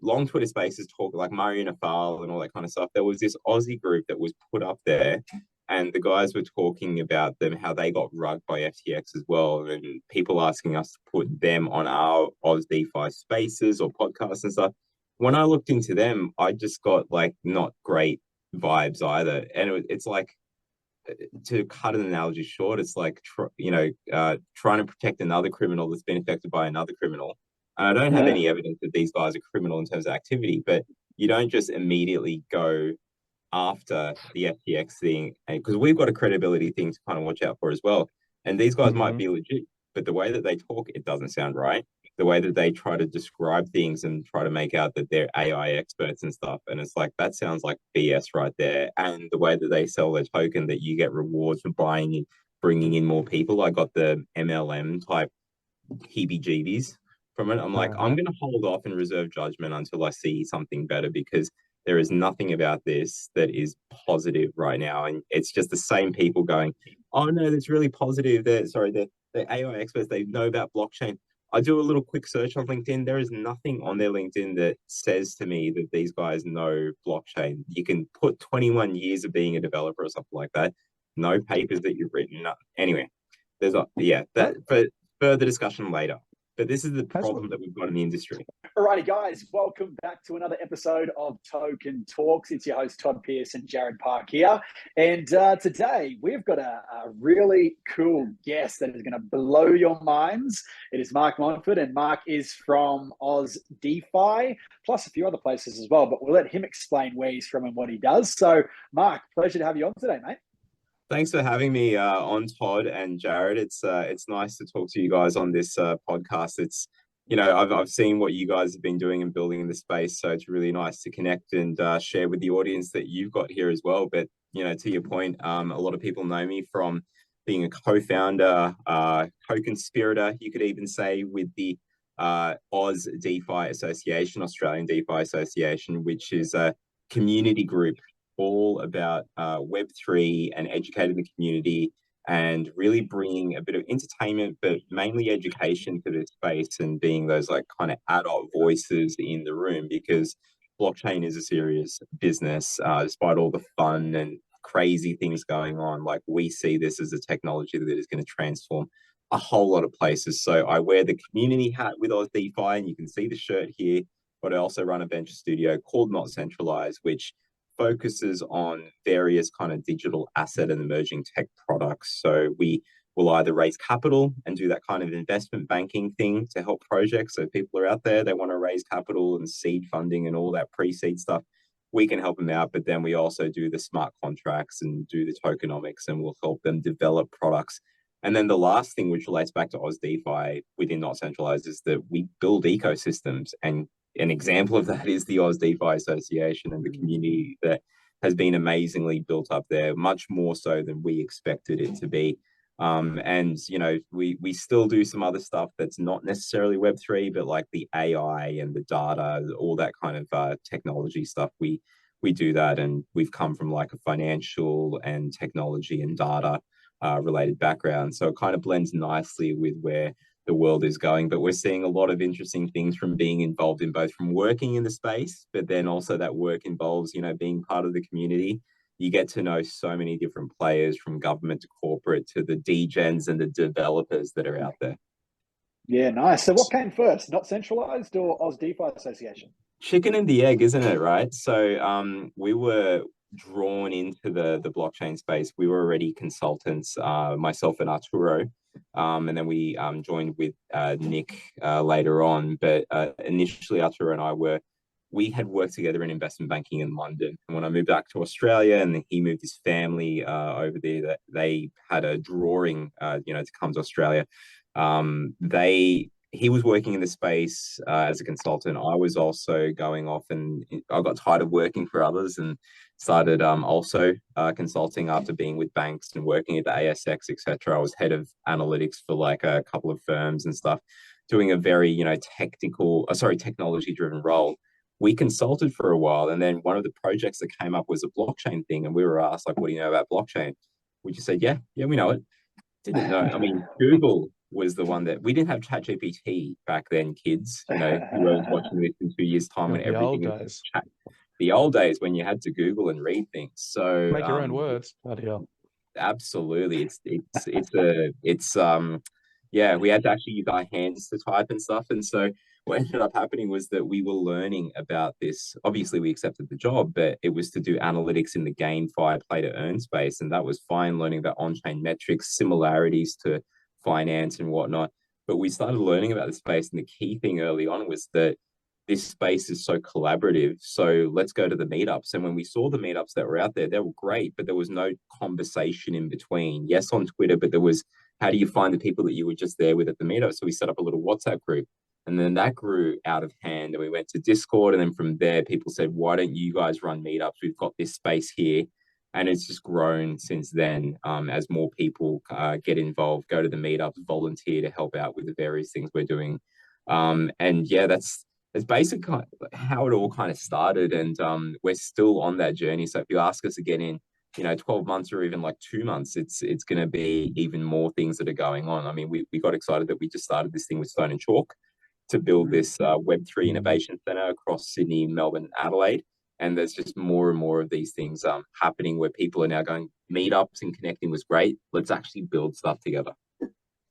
long Twitter spaces talk like Murray and Afal and all that kind of stuff. There was this Aussie group that was put up there, and the guys were talking about them, how they got rugged by FTX as well, and people asking us to put them on our Aus DeFi spaces or podcasts and stuff. When I looked into them, I just got like not great vibes either. And it's like, to cut an analogy short, it's like, trying to protect another criminal that's been affected by another criminal. And I don't have Yeah. any evidence that these guys are criminal in terms of activity, but you don't just immediately go after the FTX thing, because we've got a credibility thing to kind of watch out for as well. And these guys might Mhm. be legit, but the way that they talk, it doesn't sound right. The way that they try to describe things and try to make out that they're AI experts and stuff, and it's like that sounds like BS right there. And the way that they sell their token, that you get rewards for buying in, bringing in more people. I got the MLM type heebie-jeebies from it. I'm like, I'm Uh-huh. going to hold off and reserve judgment until I see something better, because there is nothing about this that is positive right now. And it's just the same people going, oh no, that's really positive. The AI experts, they know about blockchain. I do a little quick search on LinkedIn. There is nothing on their LinkedIn that says to me that these guys know blockchain. You can put 21 years of being a developer or something like that. No papers that you've written. No. Anyway, there's a, yeah, that, but further discussion later. But this is the That's problem that we've got in the industry. Alrighty, guys, welcome back to another episode of Token Talks. It's your host, Todd Pierce and Jared Park here. And today we've got a really cool guest that is going to blow your minds. It is Mark Monfort, and Mark is from Aus DeFi, plus a few other places as well. But we'll let him explain where he's from and what he does. So, Mark, pleasure to have you on today, mate. Thanks for having me on, Todd and Jared. It's nice to talk to you guys on this podcast. It's, I've seen what you guys have been doing and building in the space, so it's really nice to connect and share with the audience that you've got here as well. But to your point, a lot of people know me from being a co-founder, co-conspirator, you could even say, with the Aus DeFi Association, Australian DeFi Association, which is a community group all about Web3 and educating the community and really bringing a bit of entertainment, but mainly education to this space, and being those like kind of adult voices in the room, because blockchain is a serious business, despite all the fun and crazy things going on. Like, we see this as a technology that is going to transform a whole lot of places. So I wear the community hat with Aus DeFi, and you can see the shirt here, but I also run a venture studio called Not Centralised, which focuses on various kind of digital asset and emerging tech products. So we will either raise capital and do that kind of investment banking thing to help projects. So people are out there, they want to raise capital and seed funding and all that pre-seed stuff. We can help them out, but then we also do the smart contracts and do the tokenomics, and we'll help them develop products. And then the last thing, which relates back to Aus DeFi within Not Centralized, is that we build ecosystems. And an example of that is the Aus DeFi Association and the community that has been amazingly built up there, much more so than we expected it to be. And we still do some other stuff that's not necessarily Web3, but like the AI and the data, all that kind of technology stuff. We do that, and we've come from like a financial and technology and data related background, so it kind of blends nicely with where the world is going. But we're seeing a lot of interesting things from being involved in both, from working in the space, but then also that work involves, being part of the community. You get to know so many different players, from government to corporate to the degens and the developers that are out there. Yeah, nice. So what came first, Not Centralized or Aus DeFi Association? Chicken and the egg, isn't it? Right. So we were drawn into the blockchain space. We were already consultants, myself and Arturo. And then we joined with Nick later on. But initially, Arturo and we had worked together in investment banking in London. And when I moved back to Australia, and he moved his family over there, that they had a drawing, to come to Australia. He was working in the space as a consultant. I was also going off, and I got tired of working for others and started also consulting after being with banks and working at the ASX, etc. I was head of analytics for like a couple of firms and stuff, doing a very, technology driven role. We consulted for a while, and then one of the projects that came up was a blockchain thing, and we were asked, like, what do you know about blockchain? We just said, yeah, we know it. Didn't know. I mean, Google was the one that we didn't have ChatGPT back then, kids. You know, whoever's watching this in 2 years' time when The old everything is days. chat. The old days when you had to Google and read things. So Make your own words. Bloody hell. absolutely, it's yeah, we had to actually use our hands to type and stuff. And so what ended up happening was that we were learning about this. Obviously, we accepted the job, but it was to do analytics in the GameFi play to earn space, and that was fine. Learning about on-chain metrics, similarities to finance and whatnot. But we started learning about the space, and the key thing early on was that this space is so collaborative. So let's go to the meetups. And when we saw the meetups that were out there, they were great, but there was no conversation in between. Yes, on Twitter, but there was, how do you find the people that you were just there with at the meetup? So we set up a little WhatsApp group, and then that grew out of hand. And we went to Discord. And then from there, people said, why don't you guys run meetups? We've got this space here. And it's just grown since then, as more people get involved, go to the meetups, volunteer to help out with the various things we're doing. And yeah, that's basically how it all kind of started. And we're still on that journey. So if you ask us again in 12 months or even like 2 months, it's going to be even more things that are going on. I mean, we got excited that we just started this thing with Stone and Chalk to build this Web3 Innovation Center across Sydney, Melbourne, Adelaide. And there's just more and more of these things happening where people are now going, meetups and connecting was great. Let's actually build stuff together.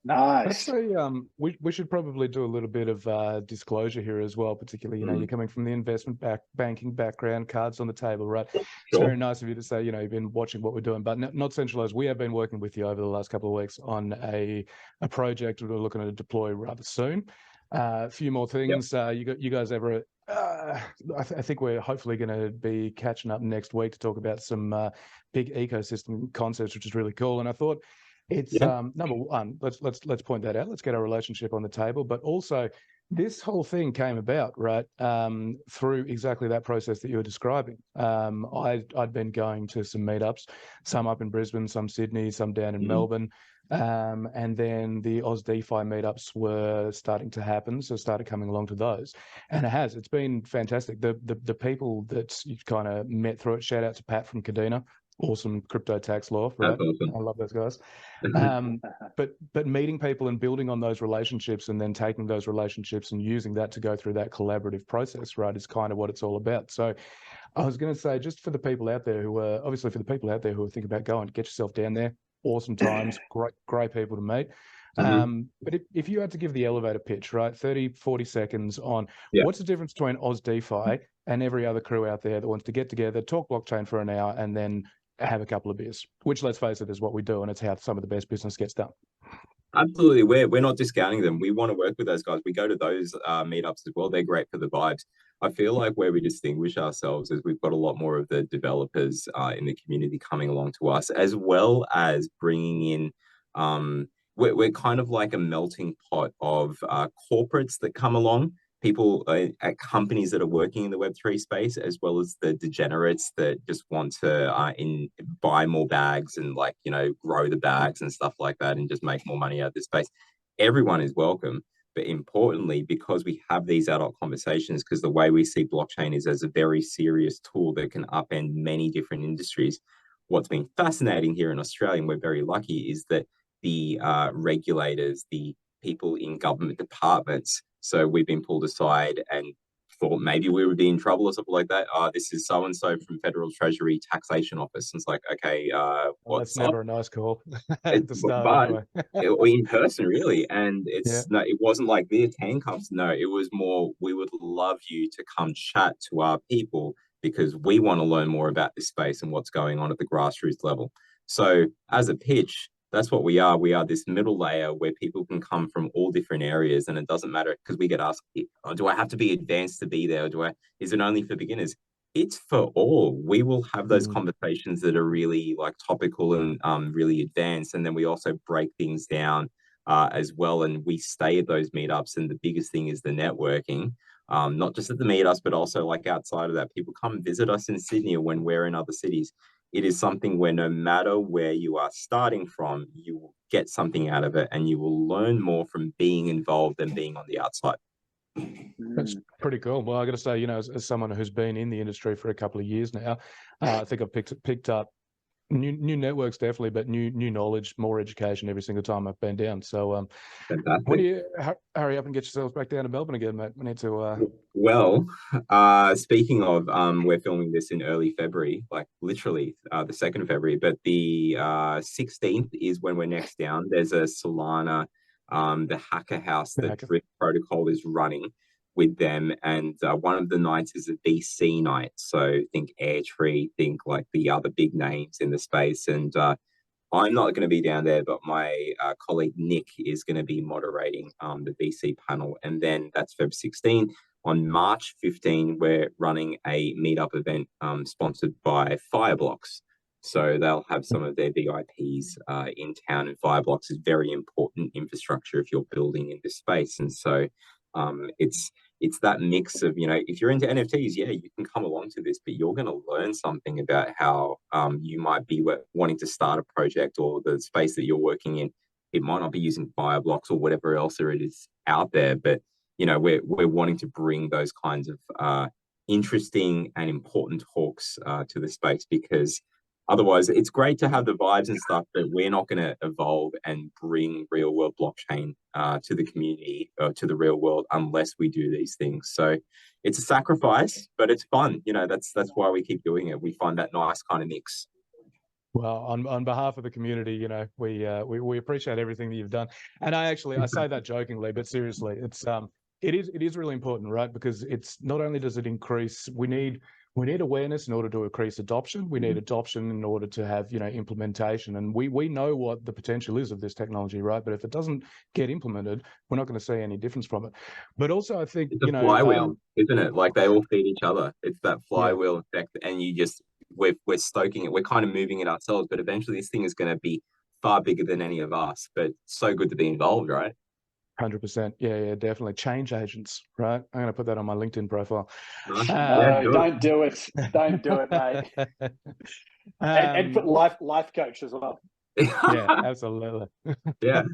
Nice. I'd say we should probably do a little bit of disclosure here as well, particularly, you're coming from the investment banking background, cards on the table, right? Sure. It's very nice of you to say, you've been watching what we're doing, but not centralized. We have been working with you over the last couple of weeks on a project we're looking to deploy rather soon. A few more things. Yep. You guys ever... I think we're hopefully going to be catching up next week to talk about some big ecosystem concepts, which is really cool. And I thought it's number one. Let's point that out. Let's get our relationship on the table. But also, this whole thing came about through exactly that process that you were describing. I'd been going to some meetups, some up in Brisbane, some Sydney, some down in Melbourne. And then the Aus Defi meetups were starting to happen, so started coming along to those, and it's been fantastic. The people that you've kind of met through it. Shout out to Pat from Cadena, awesome crypto tax law, right? Awesome. I love those guys. But meeting people and building on those relationships, and then taking those relationships and using that to go through that collaborative process, right, is kind of what it's all about. So I was going to say, just for the people out there who are thinking about going, get yourself down there. Awesome times, great people to meet. But if you had to give the elevator pitch, right, 30, 40 seconds on what's the difference between Aus Defi and every other crew out there that wants to get together, talk blockchain for an hour, and then have a couple of beers, which, let's face it, is what we do, and it's how some of the best business gets done. Absolutely. We're not discounting them. We want to work with those guys. We go to those meetups as well. They're great for the vibes. I feel like where we distinguish ourselves is we've got a lot more of the developers in the community coming along to us, as well as bringing in, we're kind of like a melting pot of corporates that come along, people at companies that are working in the Web3 space, as well as the degenerates that just want to buy more bags and grow the bags and stuff like that and just make more money out of this space. Everyone is welcome. But importantly, because we have these adult conversations, because the way we see blockchain is as a very serious tool that can upend many different industries. What's been fascinating here in Australia, and we're very lucky, is that the regulators, the people in government departments, so we've been pulled aside and thought maybe we would be in trouble or something like that. This is so-and-so from Federal Treasury Taxation Office. And it's like, okay, what's that's never a nice call. But in person, really. And it wasn't like this, handcuffs. No, it was more, we would love you to come chat to our people because we want to learn more about this space and what's going on at the grassroots level. So as a pitch, that's what we are. We are this middle layer where people can come from all different areas, and it doesn't matter because we get asked, do I have to be advanced to be there? Or is it only for beginners? It's for all. We will have those conversations that are really topical and really advanced. And then we also break things down as well. And we stay at those meetups. And the biggest thing is the networking, not just at the meetups, but also outside of that. People come visit us in Sydney or when we're in other cities. It is something where no matter where you are starting from, you will get something out of it and you will learn more from being involved than being on the outside. That's pretty cool. Well, I got to say, as someone who's been in the industry for a couple of years now, I think I've picked up New networks definitely, but new knowledge, more education every single time I've been down. So Fantastic. when do you hurry up and get yourselves back down to Melbourne again, mate? We need to. Well, speaking of, we're filming this in early February, like literally the 2nd of February, but the 16th is when we're next down. There's a Solana, the hacker house that Drift Protocol is running with them, and one of the nights is a VC night. So think Airtree, think like the other big names in the space, and I'm not going to be down there, but my colleague Nick is going to be moderating the VC panel, and then that's Feb 16. On March 15, we're running a meetup event sponsored by Fireblocks. So they'll have some of their VIPs in town, and Fireblocks is very important infrastructure if you're building in this space. And so it's that mix of, you know, if you're into NFTs, yeah, you can come along to this, but you're going to learn something about how you might be wanting to start a project, or the space that you're working in. It might not be using Fireblocks or whatever else there is out there, but you know, we're wanting to bring those kinds of interesting and important talks to the space, because otherwise it's great to have the vibes and stuff, but we're not going to evolve and bring real world blockchain to the community or to the real world unless we do these things. So it's a sacrifice, but it's fun. You know, that's why we keep doing it. We find that nice kind of mix. Well, on behalf of the community, you know, we appreciate everything that you've done. And I say that jokingly, but seriously, it is really important, right? Because it's not only does it increase, we need awareness in order to increase adoption. We need adoption in order to have, you know, implementation. And we know what the potential is of this technology, right? But if it doesn't get implemented, we're not going to see any difference from it. But also, I think, it's a flywheel, isn't it? Like they all feed each other. It's that flywheel effect, and we're stoking it. We're kind of moving it ourselves, but eventually this thing is going to be far bigger than any of us. But so good to be involved, right? 100%. Yeah, definitely. Change agents, right? I'm going to put that on my LinkedIn profile. Nice. No, don't do it. Don't do it, mate. And put life coach as well. Yeah, absolutely. Yeah.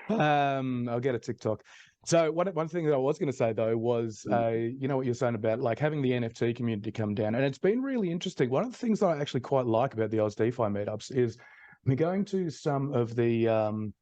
I'll get a TikTok. So one thing that I was going to say though was, you know what you're saying about like having the NFT community come down, and it's been really interesting. One of the things that I actually quite like about the Aus Defi meetups is we're going to some of the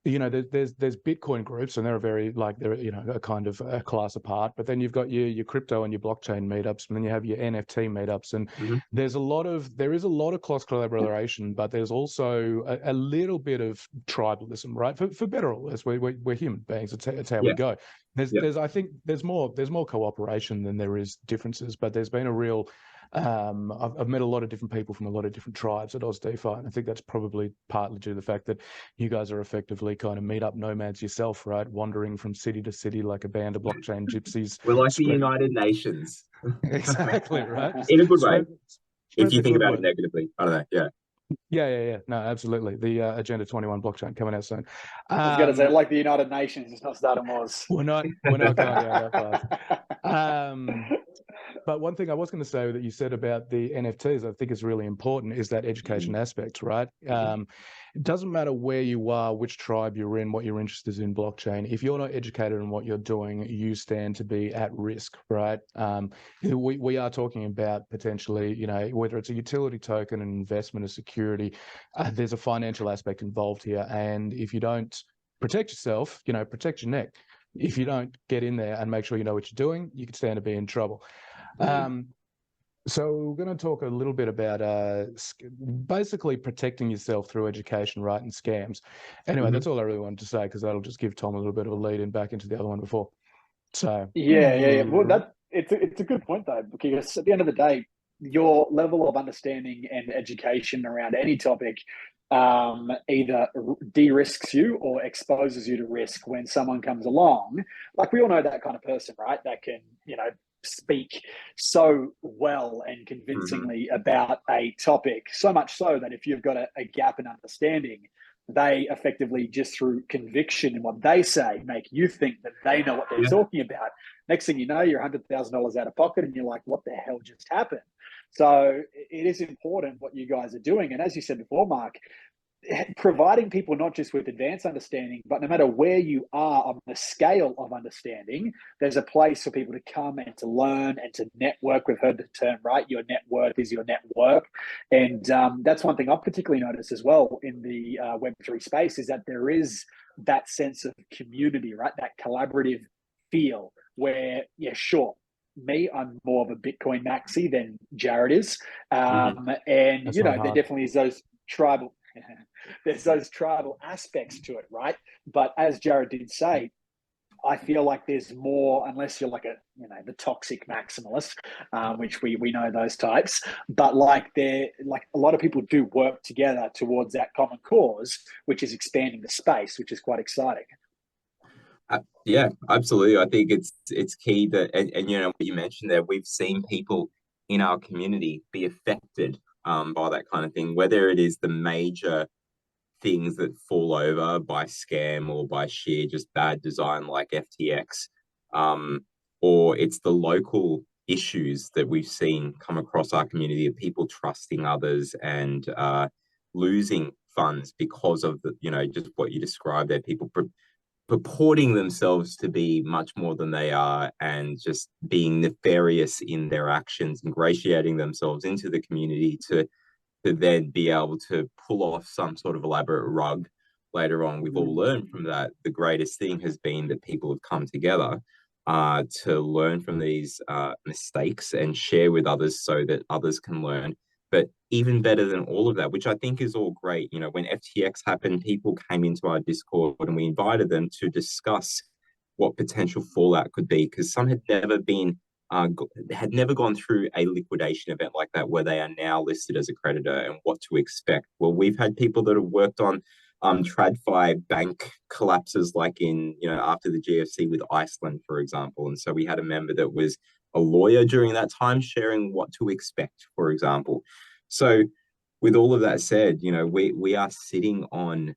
you know, there's Bitcoin groups, and they're you know, a kind of a class apart. But then you've got your crypto and your blockchain meetups, and then you have your NFT meetups, and there is a lot of cross collaboration, but there's also a little bit of tribalism, right? For better or worse, we're human beings. It's how we go. I think there's more cooperation than there is differences, but there's been a real I've met a lot of different people from a lot of different tribes at Aus Defi, and I think that's probably partly due to the fact that you guys are effectively kind of meetup nomads yourself, right? Wandering from city to city like a band of blockchain gypsies. We're like the United Nations. Exactly, right? In a good way. If you think about it negatively. I don't know. Yeah. Yeah. No, absolutely. The Agenda 21 blockchain coming out soon. I was going to say, like the United Nations, it's not starting wars. We're not going down that path. But one thing I was going to say that you said about the NFTs, I think is really important, is that education aspect, right? It doesn't matter where you are, which tribe you're in, what your interest is in blockchain. If you're not educated in what you're doing, you stand to be at risk, right? We are talking about potentially, you know, whether it's a utility token, an investment, a security, there's a financial aspect involved here. And if you don't protect yourself, you know, protect your neck. If you don't get in there and make sure you know what you're doing, you can stand to be in trouble. So we're going to talk a little bit about basically protecting yourself through education, right, and scams. Anyway, that's all I really wanted to say, because that'll just give Tom a little bit of a lead in back into the other one before. So yeah. Well, it's a good point though, because at the end of the day, your level of understanding and education around any topic either de-risks you or exposes you to risk when someone comes along. Like we all know that kind of person, right? That can, you know, speak so well and convincingly about a topic, so much so that if you've got a gap in understanding, they effectively, just through conviction in what they say, make you think that they know what they're talking about. Next thing you know, you're $100,000 out of pocket and you're like, what the hell just happened? So it is important what you guys are doing. And as you said before, Mark, providing people not just with advanced understanding, but no matter where you are on the scale of understanding, there's a place for people to come and to learn and to network. We've heard the term, right? Your net worth is your network. And that's one thing I've particularly noticed as well in the Web3 space, is that there is that sense of community, right? That collaborative feel where, yeah, sure, I'm more of a Bitcoin maxi than Jared is. And, That's you know, not there hard. definitely is those tribal, there's those tribal aspects to it, right? But as Jared did say, I feel like there's more, unless you're like the toxic maximalist, which we know those types. But like a lot of people do work together towards that common cause, which is expanding the space, which is quite exciting. Yeah, absolutely. I think it's key that, and you know what you mentioned there, we've seen people in our community be affected by that kind of thing, whether it is the major things that fall over by scam or by sheer just bad design like FTX, or it's the local issues that we've seen come across our community of people trusting others and losing funds because of just what you described there, people purporting themselves to be much more than they are and just being nefarious in their actions, ingratiating themselves into the community to then be able to pull off some sort of elaborate rug later on. We've all learned from that. The greatest thing has been that people have come together to learn from these mistakes and share with others so that others can learn. But even better than all of that, which I think is all great, when FTX happened, people came into our Discord and we invited them to discuss what potential fallout could be, because some had never gone through a liquidation event like that where they are now listed as a creditor and what to expect. Well, we've had people that have worked on TradFi bank collapses, like after the GFC with Iceland, for example. And so we had a member that was a lawyer during that time sharing what to expect, for example. So with all of that said, we are sitting on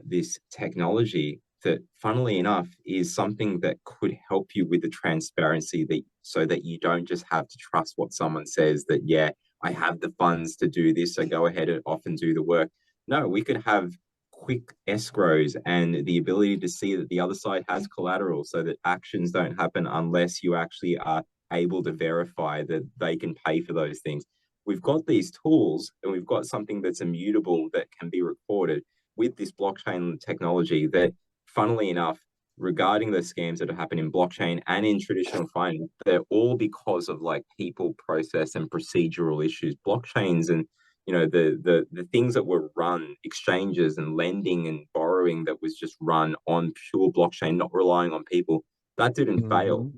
this technology that, funnily enough, is something that could help you with the transparency so that you don't just have to trust what someone says that, yeah, I have the funds to do this, so go ahead and off and do the work. No, we could have quick escrows and the ability to see that the other side has collateral so that actions don't happen unless you actually are able to verify that they can pay for those things. We've got these tools and we've got something that's immutable that can be recorded with this blockchain technology that, funnily enough, regarding the scams that have happened in blockchain and in traditional finance, they're all because of people, process, and procedural issues. Blockchains and the things that were run, exchanges and lending and borrowing that was just run on pure blockchain, not relying on people, that didn't fail.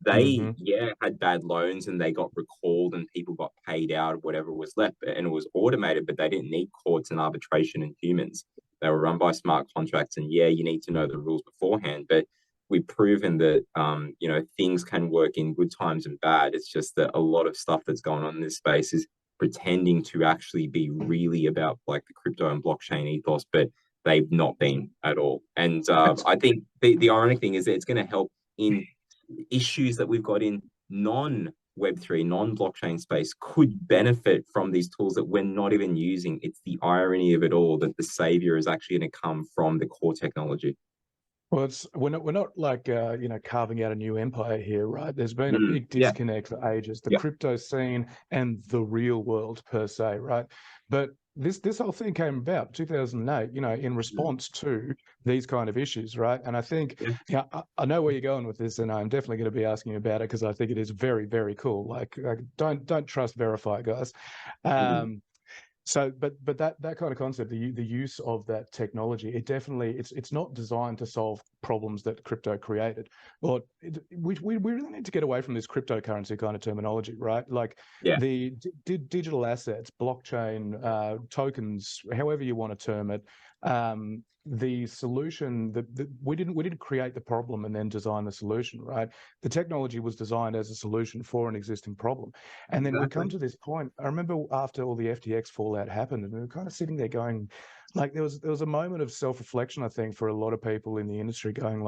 They had bad loans and they got recalled and people got paid out of whatever was left, and it was automated, but they didn't need courts and arbitration and humans. They were run by smart contracts, and yeah, you need to know the rules beforehand, but we've proven that things can work in good times and bad. It's just that a lot of stuff that's going on in this space is pretending to actually be really about the crypto and blockchain ethos, but they've not been at all. And I think the ironic thing is that it's going to help in issues that we've got in non-Web3, non-blockchain space could benefit from these tools that we're not even using. It's the irony of it all that the savior is actually going to come from the core technology. Well, we're not carving out a new empire here, right? There's been a big disconnect for ages, the crypto scene and the real world per se, right? But this whole thing came about 2008, in response to these kind of issues, right? And I think, I know where you're going with this, and I'm definitely going to be asking you about it because I think it is very, very cool. Don't trust, verify, guys. So, but that kind of concept, the use of that technology, it definitely it's not designed to solve problems that crypto created. Or we really need to get away from this cryptocurrency kind of terminology, right? The digital assets, blockchain, tokens, however you want to term it. The solution that we didn't create the problem and then design the solution, right? The technology was designed as a solution for an existing problem. And then we come to this point. I remember after all the FTX fallout happened, and we were kind of sitting there going, there was a moment of self-reflection, I think, for a lot of people in the industry going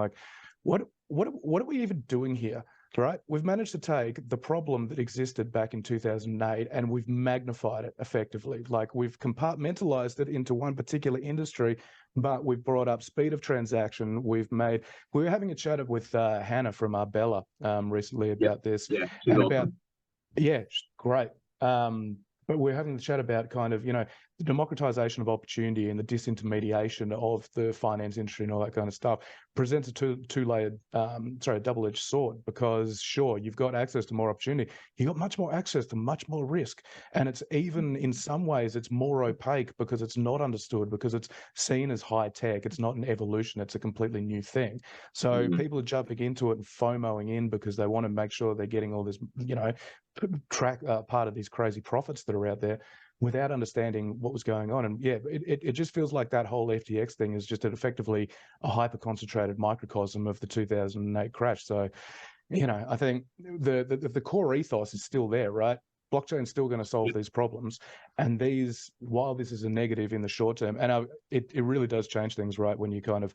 what are we even doing here? right? We've managed to take the problem that existed back in 2008 and we've magnified it effectively. Like we've compartmentalized it into one particular industry, but we've brought up speed of transaction. We were having a chat with Hannah from Arbella recently about this. Yeah, she's and awesome. about, yeah, great. But we're having the chat about kind of, the democratization of opportunity and the disintermediation of the finance industry and all that kind of stuff presents a double-edged sword, because sure, you've got access to more opportunity, you've got much more access to much more risk. And it's even, in some ways, it's more opaque because it's not understood, because it's seen as high tech. It's not an evolution. It's a completely new thing. So people are jumping into it and FOMOing in because they want to make sure they're getting all this, part of these crazy profits that are out there, without understanding what was going on. And yeah, it just feels like that whole FTX thing is just effectively a hyper-concentrated microcosm of the 2008 crash. So, I think the core ethos is still there, right? Blockchain's still going to solve these problems. And while this is a negative in the short term, and it really does change things, right? When you kind of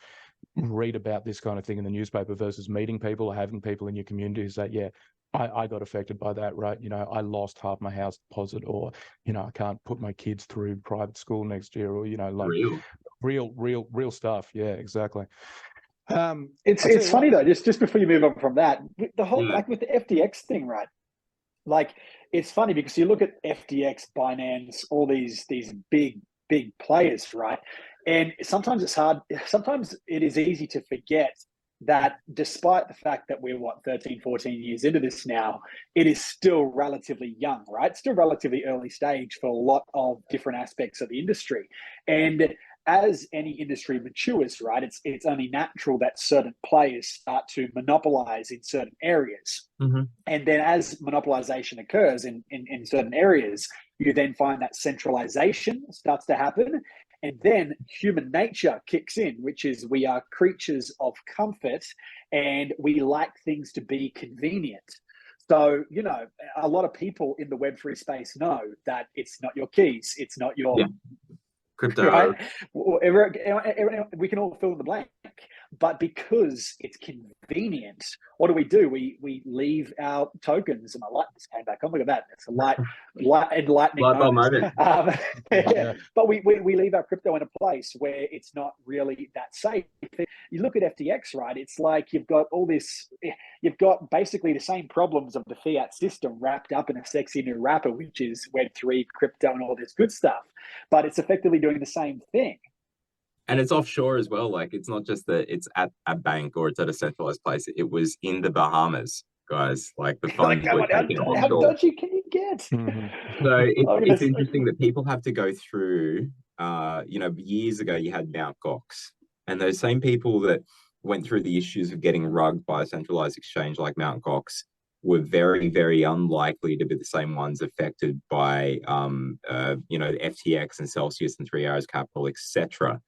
read about this kind of thing in the newspaper versus meeting people or having people in your community who say, yeah, I got affected by that, right? I lost half my house deposit, or, I can't put my kids through private school next year, or, like real stuff. Yeah, exactly. It's funny though, just before you move on from that, the whole, like with the FTX thing, right? Like, it's funny because you look at FTX, Binance, all these big players, right? And sometimes it's hard. Sometimes it is easy to forget that despite the fact that we're 13, 14 years into this now, it is still relatively young, right? Still relatively early stage for a lot of different aspects of the industry. And as any industry matures, right, it's only natural that certain players start to monopolize in certain areas. And then as monopolization occurs in certain areas, you then find that centralization starts to happen. And then human nature kicks in, which is we are creatures of comfort and we like things to be convenient. So, a lot of people in the Web3 space know that it's not your keys, it's not your crypto, right? We can all fill in the blank. But because it's convenient, what do? We leave our tokens. And my light just came back on. Look at that. It's a light enlightening moment. But we leave our crypto in a place where it's not really that safe. You look at FTX, right? It's like you've got basically the same problems of the fiat system wrapped up in a sexy new wrapper, which is Web3, crypto, and all this good stuff. But it's effectively doing the same thing. And it's offshore as well. Like, it's not just that it's at a bank or it's at a centralized place. It was in the Bahamas, guys. Like, the funds were taken offshore. How dodgy can you get? So it's interesting that people have to go through, years ago you had Mt. Gox. And those same people that went through the issues of getting rugged by a centralized exchange like Mt. Gox were very, very unlikely to be the same ones affected by, FTX and Celsius and 3 Arrows Capital, etc.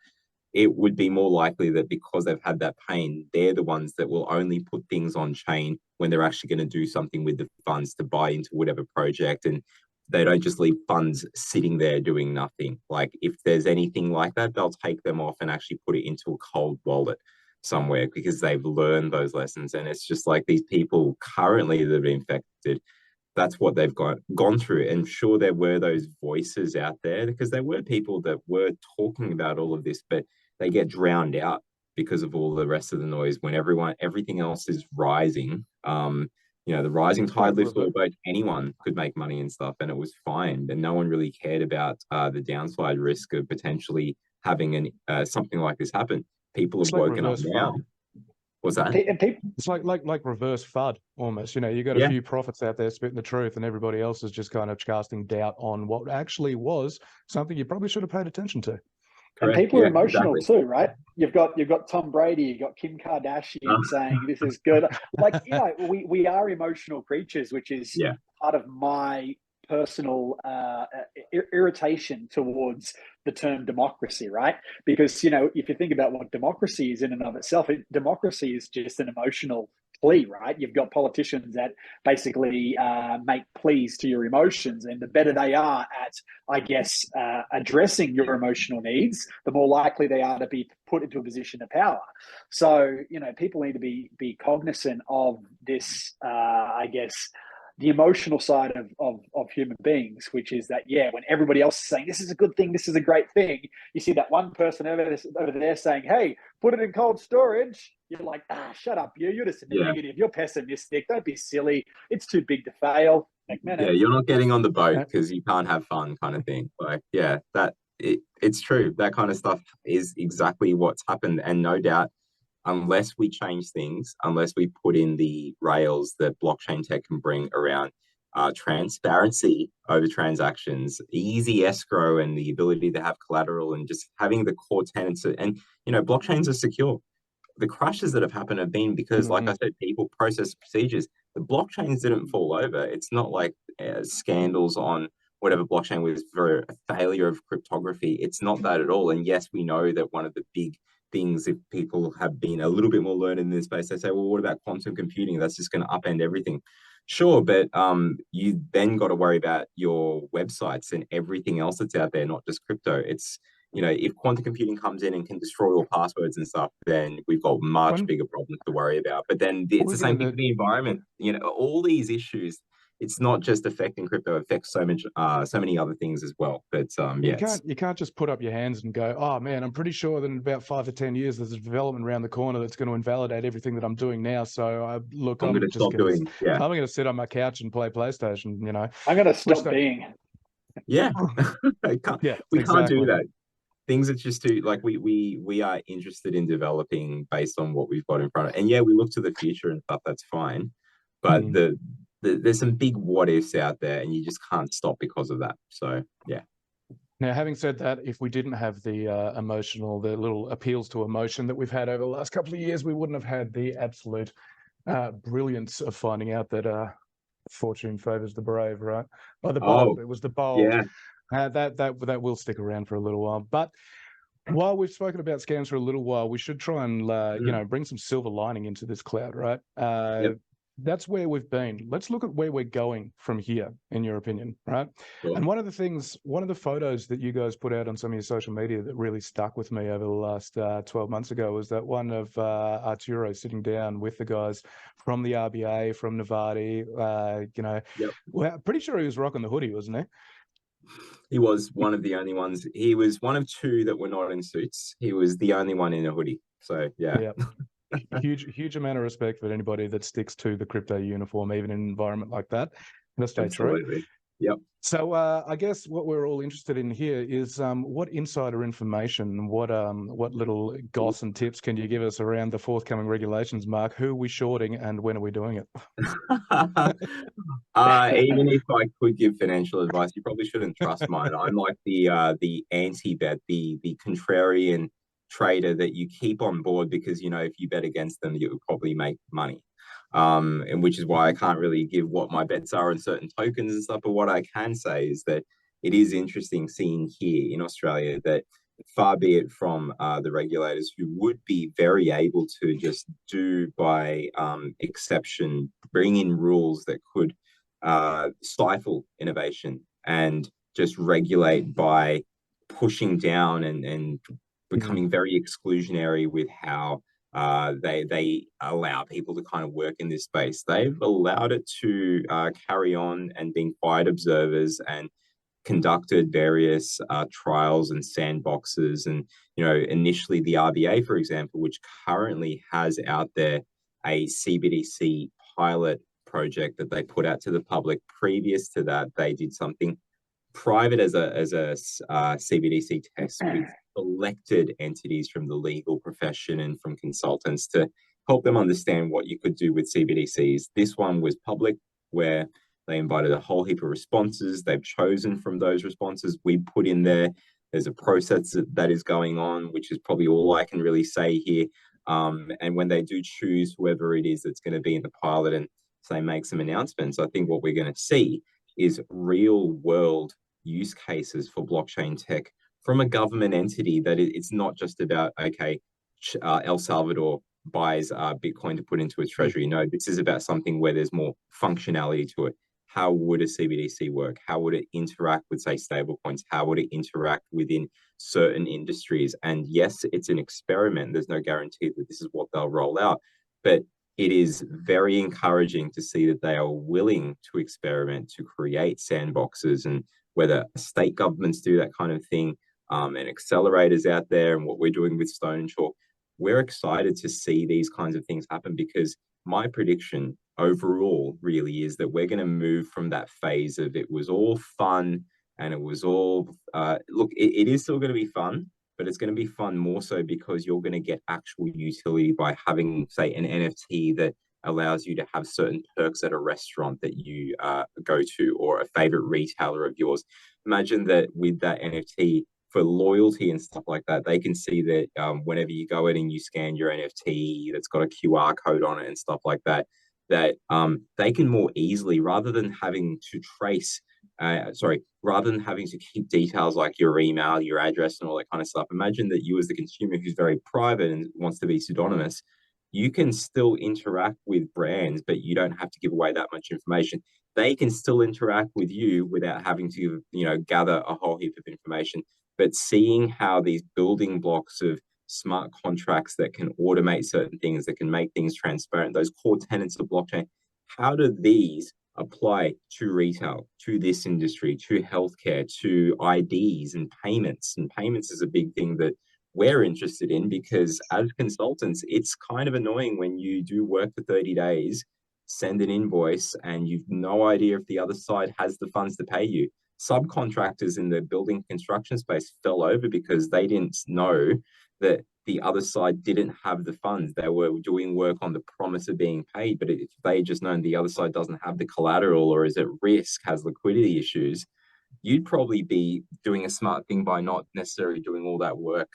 It would be more likely that because they've had that pain, they're the ones that will only put things on chain when they're actually going to do something with the funds to buy into whatever project. And they don't just leave funds sitting there doing nothing. Like, if there's anything like that, they'll take them off and actually put it into a cold wallet somewhere because they've learned those lessons. And it's just like these people currently that have been infected, that's what they've gone through. And sure, there were those voices out there because there were people that were talking about all of this, but they get drowned out because of all the rest of the noise when everything else is rising. The rising tide lifts all boats. Anyone could make money and stuff, and it was fine. And no one really cared about the downside risk of potentially having something like this happen. People have woken up now. What's that? It's like reverse FUD almost. You got a few prophets out there spitting the truth, and everybody else is just kind of casting doubt on what actually was something you probably should have paid attention to. Correct. And people are emotional too, right? You've got Tom Brady, you've got Kim Kardashian saying this is good. Like, we are emotional creatures, which is part of my personal irritation towards the term democracy, right? Because, if you think about what democracy is in and of itself, democracy is just an emotional plea, right? You've got politicians that basically make pleas to your emotions, and the better they are at, I guess, addressing your emotional needs, the more likely they are to be put into a position of power. So, people need to be cognizant of this, I guess, the emotional side of human beings, which is that, when everybody else is saying this is a good thing, this is a great thing, you see that one person over there saying, hey, put it in cold storage. You're like, shut up, you're just negative, you're pessimistic, don't be silly, it's too big to fail. Like, man, you're not getting on the boat because you can't have fun, kind of thing. Like, it's true. That kind of stuff is exactly what's happened, and no doubt, unless we change things, unless we put in the rails that blockchain tech can bring around transparency over transactions, easy escrow, and the ability to have collateral, and just having the core tenets. And, blockchains are secure. The crashes that have happened have been because, like I said, people, process, procedures. The blockchains didn't fall over. It's not like scandals on whatever blockchain was for a failure of cryptography. It's not that at all. And yes, we know that one of the big things, if people have been a little bit more learned in this space, they say, well, what about quantum computing? That's just going to upend everything. Sure, but you then got to worry about your websites and everything else that's out there, not just crypto. It's, if quantum computing comes in and can destroy all passwords and stuff, then we've got much bigger problems to worry about. But then it's the same thing for the environment. All these issues, it's not just affecting crypto, it affects so many other things as well. But you can't just put up your hands and go, oh man, I'm pretty sure that in about 5 to 10 years there's a development around the corner that's going to invalidate everything that I'm doing now. So I'm going to sit on my couch and play PlayStation. I'm going to stop being. Yeah, we can't do that. Things are just too, like, we are interested in developing based on what we've got in front of, and we look to the future and stuff. That's fine, but there's some big what ifs out there, and you just can't stop because of that. So Now, having said that, if we didn't have the the little appeals to emotion that we've had over the last couple of years, we wouldn't have had the absolute brilliance of finding out that fortune favors the brave, right? Or the bold. It was the bold. Yeah. That will stick around for a little while. But while we've spoken about scams for a little while, we should try and bring some silver lining into this cloud, right? That's where we've been. Let's look at where we're going from here, in your opinion, right? Sure. And one of the photos that you guys put out on some of your social media that really stuck with me over the last 12 months ago was that one of Arturo sitting down with the guys from the RBA, from Nevada. Well, pretty sure he was rocking the hoodie, wasn't he? He was one of the only ones. He was one of two that were not in suits. He was the only one in a hoodie. So, yeah. Huge amount of respect for anybody that sticks to the crypto uniform, even in an environment like that. That's stay true. Yep. So I guess what we're all interested in here is what insider information, what little goss and tips can you give us around the forthcoming regulations, Mark? Who are we shorting and when are we doing it? Even if I could give financial advice, you probably shouldn't trust mine. I'm like the anti-bet, the contrarian trader that you keep on board because, if you bet against them, you would probably make money. And which is why I can't really give what my bets are on certain tokens and stuff. But what I can say is that it is interesting seeing here in Australia that far be it from the regulators who would be very able to just do by exception, bring in rules that could stifle innovation and just regulate by pushing down and becoming very exclusionary with how they allow people to kind of work in this space. They've allowed it to carry on and being quiet observers and conducted various trials and sandboxes. And, initially the RBA, for example, which currently has out there a CBDC pilot project that they put out to the public. Previous to that, they did something private as a CBDC test with selected entities from the legal profession and from consultants to help them understand what you could do with CBDCs. This one was public, where they invited a whole heap of responses. They've chosen from those responses. We put in there's a process that is going on, which is probably all I can really say here. And when they do choose whoever it is that's going to be in the pilot and say make some announcements, I think what we're going to see is real world use cases for blockchain tech from a government entity, that it's not just about, okay, El Salvador buys Bitcoin to put into its treasury. No, this is about something where there's more functionality to it. How would a CBDC work? How would it interact with, say, stablecoins? How would it interact within certain industries? And yes, it's an experiment. There's no guarantee that this is what they'll roll out, but it is very encouraging to see that they are willing to experiment, to create sandboxes, and whether state governments do that kind of thing, and accelerators out there, and what we're doing with Stone and Chalk. We're excited to see these kinds of things happen, because my prediction overall really is that we're going to move from that phase of it was all fun and it was all look, it is still going to be fun, but it's going to be fun more so because you're going to get actual utility by having, say, an NFT that allows you to have certain perks at a restaurant that you go to, or a favorite retailer of yours. Imagine that with that NFT, for loyalty and stuff like that, they can see that whenever you go in and you scan your NFT that's got a QR code on it and stuff like that, that they can more easily, rather than having to rather than having to keep details like your email, your address, and all that kind of stuff. Imagine that you, as the consumer who's very private and wants to be pseudonymous, you can still interact with brands, but you don't have to give away that much information. They can still interact with you without having to, gather a whole heap of information. But seeing how these building blocks of smart contracts that can automate certain things, that can make things transparent, those core tenets of blockchain, how do these apply to retail, to this industry, to healthcare, to IDs and payments? And payments is a big thing that we're interested in, because as consultants, it's kind of annoying when you do work for 30 days, send an invoice, and you've no idea if the other side has the funds to pay you. Subcontractors in the building construction space fell over because they didn't know that the other side didn't have the funds. They were doing work on the promise of being paid, but if they just known the other side doesn't have the collateral, or is at risk, has liquidity issues, you'd probably be doing a smart thing by not necessarily doing all that work.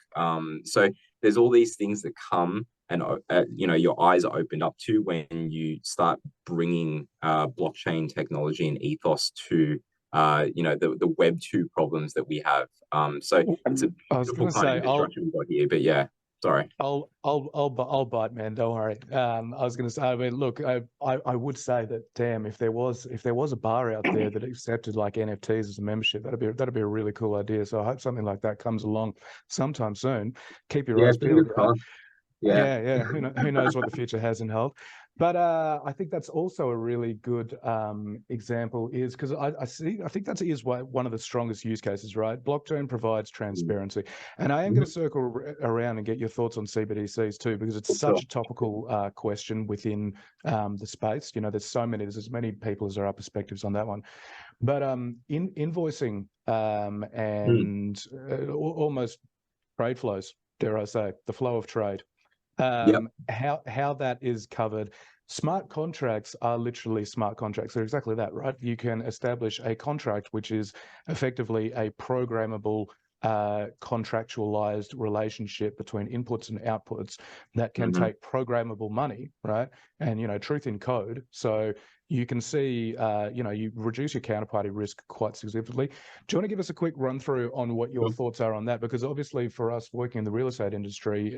So there's all these things that come, and your eyes are opened up to when you start bringing blockchain technology and ethos to the Web 2 problems that we have. So it's a beautiful kind of infrastructure we've got here. But yeah, sorry. I'll bite, man. Don't worry. I was going to say, I mean, look, I would say that, damn, if there was a bar out there that accepted like NFTs as a membership, that'd be a really cool idea. So I hope something like that comes along sometime soon. Keep your eyes peeled. Yeah. Who knows what the future has in health. But I think that's also a really good example, is because I think that is one of the strongest use cases, right? Blockchain provides transparency. And I am going to circle around and get your thoughts on CBDCs too, because it's such a topical question within the space. There's as many people as there are perspectives on that one. But in invoicing and almost trade flows, dare I say, the flow of trade. How that is covered. Smart contracts are literally smart contracts. They're exactly that, right? You can establish a contract which is effectively a programmable, contractualized relationship between inputs and outputs that can take programmable money, right? And truth in code. So you can see, you reduce your counterparty risk quite significantly. Do you want to give us a quick run through on what your thoughts are on that? Because obviously for us working in the real estate industry,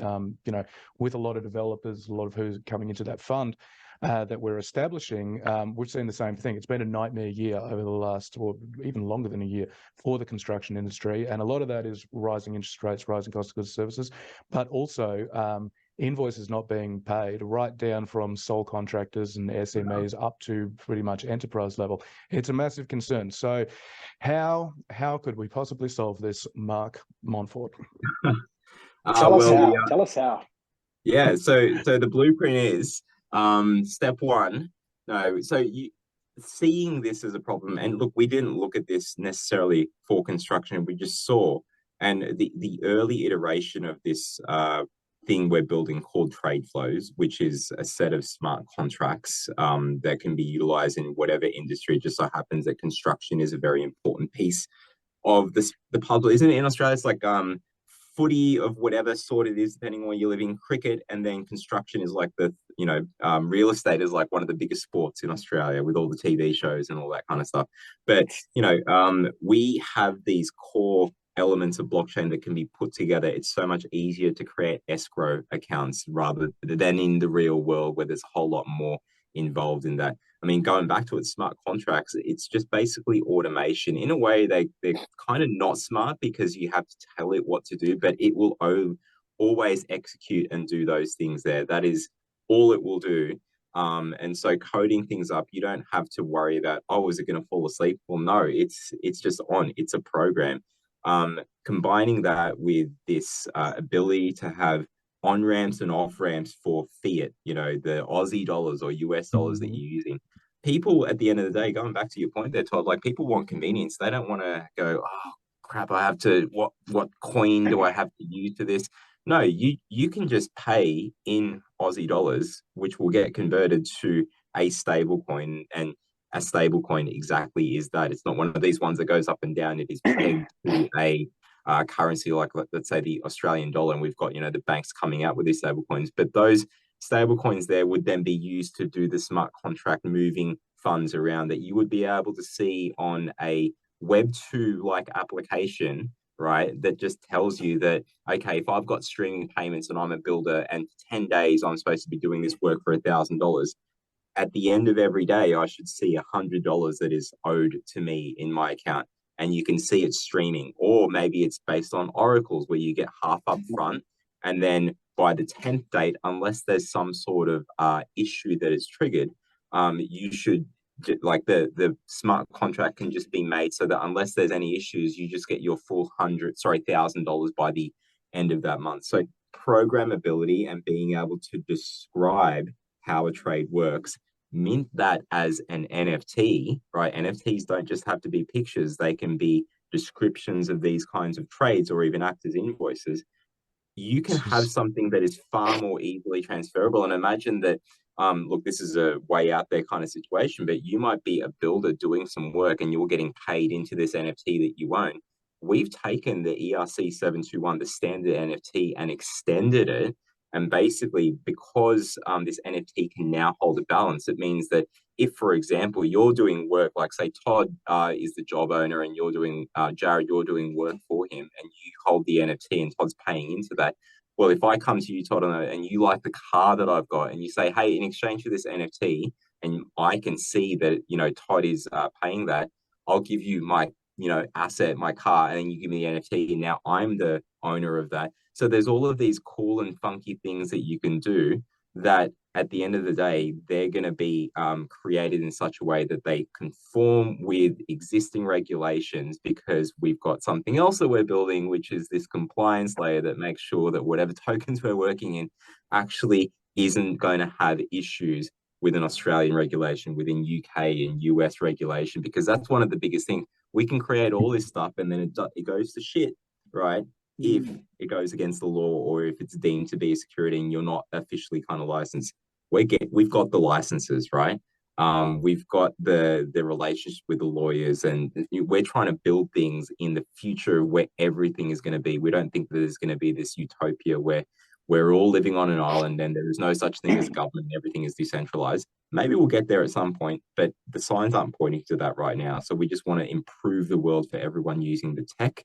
with a lot of developers, a lot of who's coming into that fund that we're establishing, we've seen the same thing. It's been a nightmare year over the last, or even longer than a year, for the construction industry. And a lot of that is rising interest rates, rising cost of goods and services, but also invoices not being paid, right down from sole contractors and SMEs up to pretty much enterprise level. It's a massive concern. So how could we possibly solve this, Mark Monfort? Tell us how. Yeah, so the blueprint is step one. Seeing this as a problem, and look, we didn't look at this necessarily for construction, we just saw, and the early iteration of this thing we're building called trade flows, which is a set of smart contracts that can be utilized in whatever industry. It just so happens that construction is a very important piece of the puzzle. Isn't it in Australia? It's like footy of whatever sort it is, depending on where you live in, cricket, and then construction is like real estate is like one of the biggest sports in Australia with all the TV shows and all that kind of stuff. But we have these core elements of blockchain that can be put together, it's so much easier to create escrow accounts rather than in the real world where there's a whole lot more involved in that. I mean, going back to it, smart contracts, it's just basically automation. In a way, they're kind of not smart because you have to tell it what to do, but it will always execute and do those things there. That is all it will do. And so coding things up, you don't have to worry about, oh, is it going to fall asleep? Well, no, it's just on. It's a program. Combining that with this ability to have on ramps and off ramps for fiat, the Aussie dollars or US dollars that you're using. People at the end of the day, going back to your point there, Todd, like people want convenience. They don't want to go, oh crap, I have to, what coin do I have to use to this? No, you can just pay in Aussie dollars, which will get converted to a stable coin. And a stable coin exactly is that. It's not one of these ones that goes up and down. It is pegged to a currency like, let's say, the Australian dollar. And we've got, the banks coming out with these stable coins. But those stable coins there would then be used to do the smart contract moving funds around that you would be able to see on a Web2 like application, right? That just tells you that, okay, if I've got streaming payments and I'm a builder and 10 days I'm supposed to be doing this work for $1,000, at the end of every day, I should see $100 that is owed to me in my account. And you can see it streaming, or maybe it's based on oracles where you get half up front. And then by the 10th date, unless there's some sort of issue that is triggered, you should, like the smart contract can just be made so that unless there's any issues, you just get your full $1,000 by the end of that month. So programmability and being able to describe how a trade works, mint that as an NFT, right? NFTs don't just have to be pictures. They can be descriptions of these kinds of trades or even act as invoices. You can have something that is far more easily transferable. And imagine that, look, this is a way out there kind of situation, but you might be a builder doing some work and you're getting paid into this NFT that you own. We've taken the ERC-721, the standard NFT, and extended it. And basically, because this NFT can now hold a balance, it means that if, for example, you're doing work, like say Todd is the job owner and you're doing, Jared, you're doing work for him and you hold the NFT and Todd's paying into that. Well, if I come to you, Todd, and you like the car that I've got and you say, hey, in exchange for this NFT, and I can see that, Todd is paying that, I'll give you my, asset, my car, and then you give me the NFT and now I'm the owner of that. So there's all of these cool and funky things that you can do that at the end of the day, they're going to be created in such a way that they conform with existing regulations, because we've got something else that we're building, which is this compliance layer that makes sure that whatever tokens we're working in actually isn't going to have issues with an Australian regulation, within UK and US regulation, because that's one of the biggest things. We can create all this stuff and then it goes to shit, right? If it goes against the law or if it's deemed to be a security and you're not officially kind of licensed. We've got the licenses, right? We've got the relationship with the lawyers, and we're trying to build things in the future where everything is going to be. We don't think that there's going to be this utopia where we're all living on an island and there is no such thing as government and everything is decentralized. Maybe we'll get there at some point, but the signs aren't pointing to that right now. So we just want to improve the world for everyone using the tech.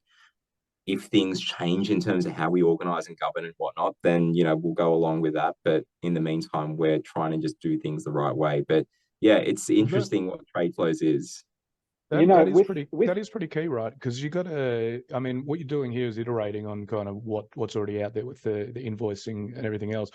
If things change in terms of how we organize and govern and whatnot, then, we'll go along with that. But in the meantime, we're trying to just do things the right way. But yeah, it's interesting what trade flows is. That is pretty key, right? Because you got to, I mean, what you're doing here is iterating on kind of what's already out there with the invoicing and everything else.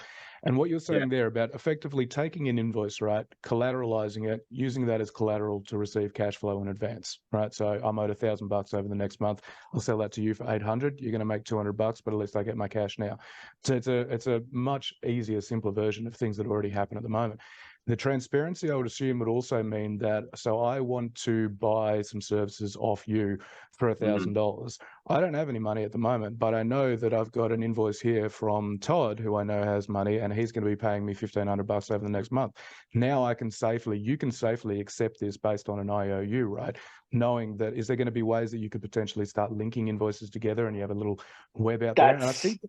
And what you're saying there about effectively taking an invoice, right, collateralizing it, using that as collateral to receive cash flow in advance, right? So I'm owed $1,000 over the next month. I'll sell that to you for 800. You're going to make $200, but at least I get my cash now. So it's a much easier, simpler version of things that already happen at the moment. The transparency, I would assume, would also mean that, so I want to buy some services off you for $1,000. I don't have any money at the moment, but I know that I've got an invoice here from Todd, who I know has money, and he's going to be paying me $1,500 over the next month. Now you can safely accept this based on an IOU, right? Knowing that, is there going to be ways that you could potentially start linking invoices together and you have a little web out there? And I think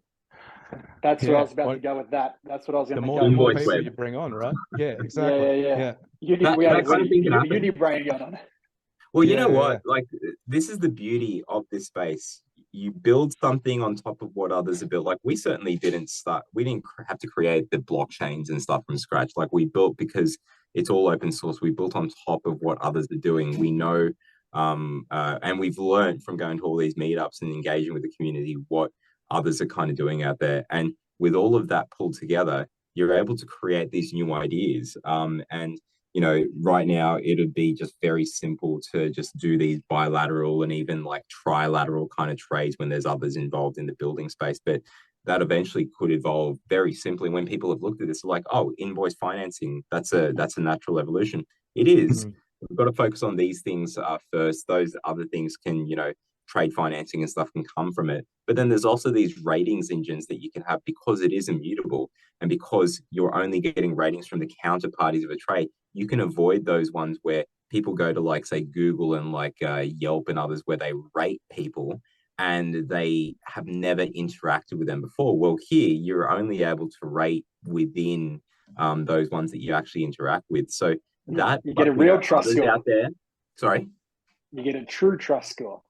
that's where I was about to go with that. That's what I was going to go with. The more people you bring on, right? Yeah, exactly. Yeah. We had a uni brain going on. Well, you know what? Like, this is the beauty of this space. you build something on top of what others have built. Like we certainly didn't have to create the blockchains and stuff from scratch. Like we built because it's all open source. We built on top of what others are doing. We know, and we've learned from going to all these meetups and engaging with the community what others are kind of doing out there. And with all of that pulled together, you're able to create these new ideas. And right now it would be just very simple to just do these bilateral and even like trilateral kind of trades when there's others involved in the building space. But that eventually could evolve very simply when people have looked at this, like, oh, invoice financing, that's a natural evolution. It is. We've got to focus on these things first. Those other things can, trade financing and stuff can come from it. But then there's also these ratings engines that you can have because it is immutable and because you're only getting ratings from the counterparties of a trade. You can avoid those ones where people go to, like, say, Google and like Yelp and others where they rate people and they have never interacted with them before. Well, here you're only able to rate within those ones that you actually interact with. So that you get a real trust score out there. Sorry, you get a true trust score.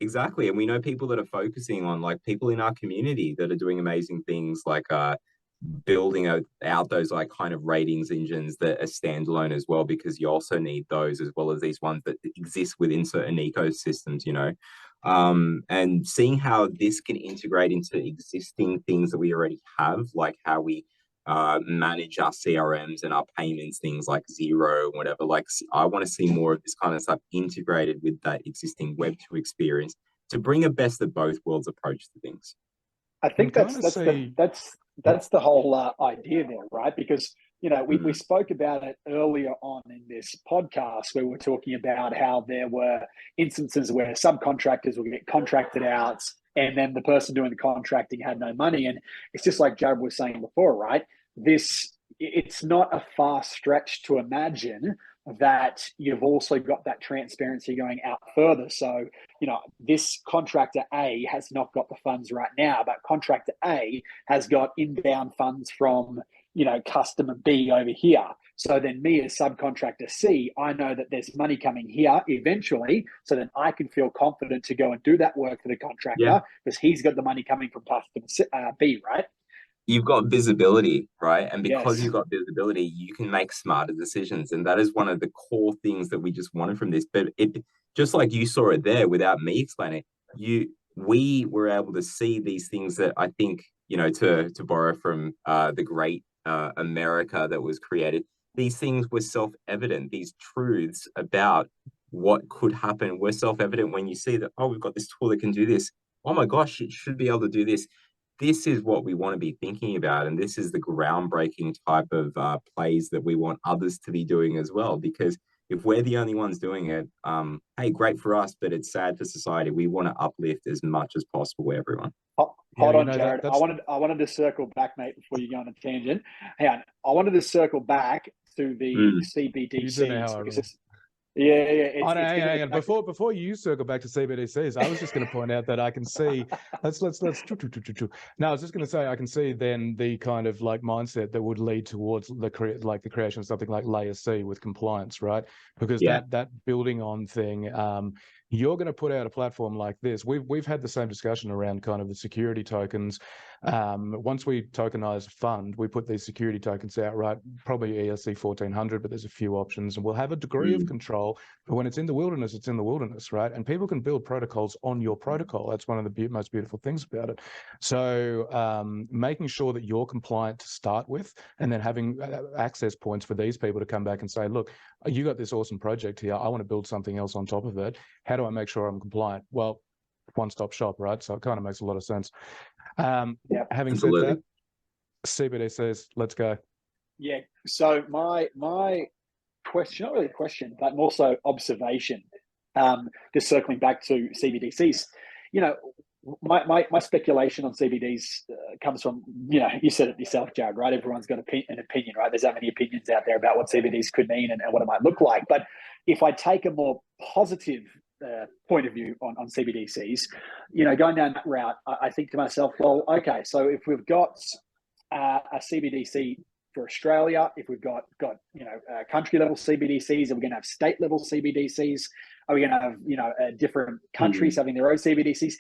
Exactly. And we know people that are focusing on, like, people in our community that are doing amazing things, like building out those like kind of ratings engines that are standalone as well, because you also need those as well as these ones that exist within certain ecosystems, and seeing how this can integrate into existing things that we already have, like how we manage our CRMs and our payments, things like Zero, whatever. Like, I want to see more of this kind of stuff integrated with that existing Web2 experience to bring a best of both worlds approach to things. I think that's the whole idea there, right? Because we spoke about it earlier on in this podcast where we were talking about how there were instances where subcontractors would get contracted out and then the person doing the contracting had no money. And it's just like Jared was saying before, right? It's not a far stretch to imagine that you've also got that transparency going out further. So, this contractor A has not got the funds right now, but contractor A has got inbound funds from, customer B over here. So then me as subcontractor C, I know that there's money coming here eventually. So then I can feel confident to go and do that work for the contractor because he's got the money coming from customer B, right? You've got visibility, right? And because you've got visibility, you can make smarter decisions. And that is one of the core things that we just wanted from this. But it, just like you saw it there without me explaining, we were able to see these things that I think, to borrow from the great America that was created, these things were self-evident. These truths about what could happen were self-evident when you see that, oh, we've got this tool that can do this. Oh my gosh, it should be able to do this. This is what we want to be thinking about. And this is the groundbreaking type of plays that we want others to be doing as well. Because if we're the only ones doing it, hey, great for us, but it's sad for society. We want to uplift as much as possible everyone. Hold on, Jared. I wanted to circle back, mate, before you go on a tangent. Hang on. I wanted to circle back to the CBDCs because hang on. Before you circle back to CBDCs, I was just going to point out that I can see. Let's. No, I was just going to say I can see then the kind of like mindset that would lead towards the creation of something like Layer C with compliance, right? Because that building on thing. You're going to put out a platform like this. We've had the same discussion around kind of the security tokens. Once we tokenize a fund, we put these security tokens out, right? Probably ERC 1400, but there's a few options, and we'll have a degree of control. But when it's in the wilderness, it's in the wilderness, right? And people can build protocols on your protocol. That's one of the most beautiful things about it. So making sure that you're compliant to start with, and then having access points for these people to come back and say, look, you got this awesome project here. I want to build something else on top of it. How do I make sure I'm compliant? Well, one-stop shop, right? So it kind of makes a lot of sense. Having said that, CBD says, let's go. Yeah. So my question, not really a question, but also observation, just circling back to CBDCs, my speculation on CBDs comes from, you said it yourself, Jared, right? Everyone's got an opinion, right? There's that many opinions out there about what CBDs could mean and what it might look like. But if I take a more positive point of view on CBDCs, going down that route, I think to myself, well, okay, so if we've got a CBDC for Australia, if we've got country level CBDCs, are we going to have state level CBDCs? Are we going to have different countries having their own CBDCs?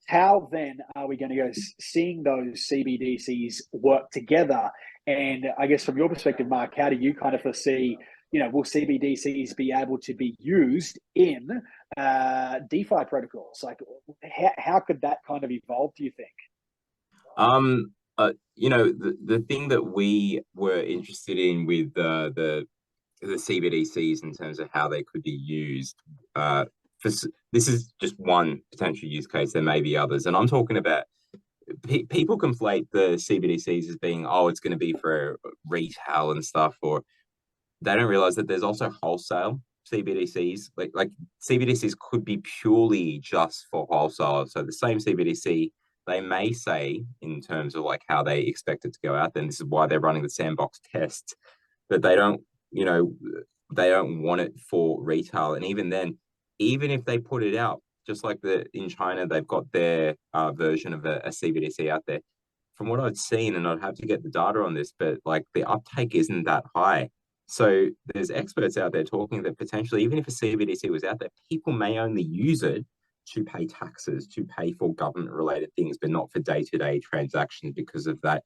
how then are we going to go seeing those CBDCs work together? And I guess from your perspective, Mark, how do you kind of foresee, will CBDCs be able to be used in DeFi protocols? Like, how could that kind of evolve, do you think? The thing that we were interested in with the CBDCs in terms of how they could be used, this is just one potential use case. There may be others, and I'm talking about people conflate the CBDCs as being, oh, it's going to be for retail and stuff, or they don't realize that there's also wholesale CBDCs. Like CBDCs could be purely just for wholesale. So the same CBDC, they may say in terms of like how they expect it to go out, then this is why they're running the sandbox test, that they don't want it for retail. And even then, even if they put it out, just like in China, they've got their version of a CBDC out there. From what I've seen, and I'd have to get the data on this, but like the uptake isn't that high. So there's experts out there talking that potentially, even if a CBDC was out there, people may only use it to pay taxes, to pay for government-related things, but not for day-to-day transactions because of that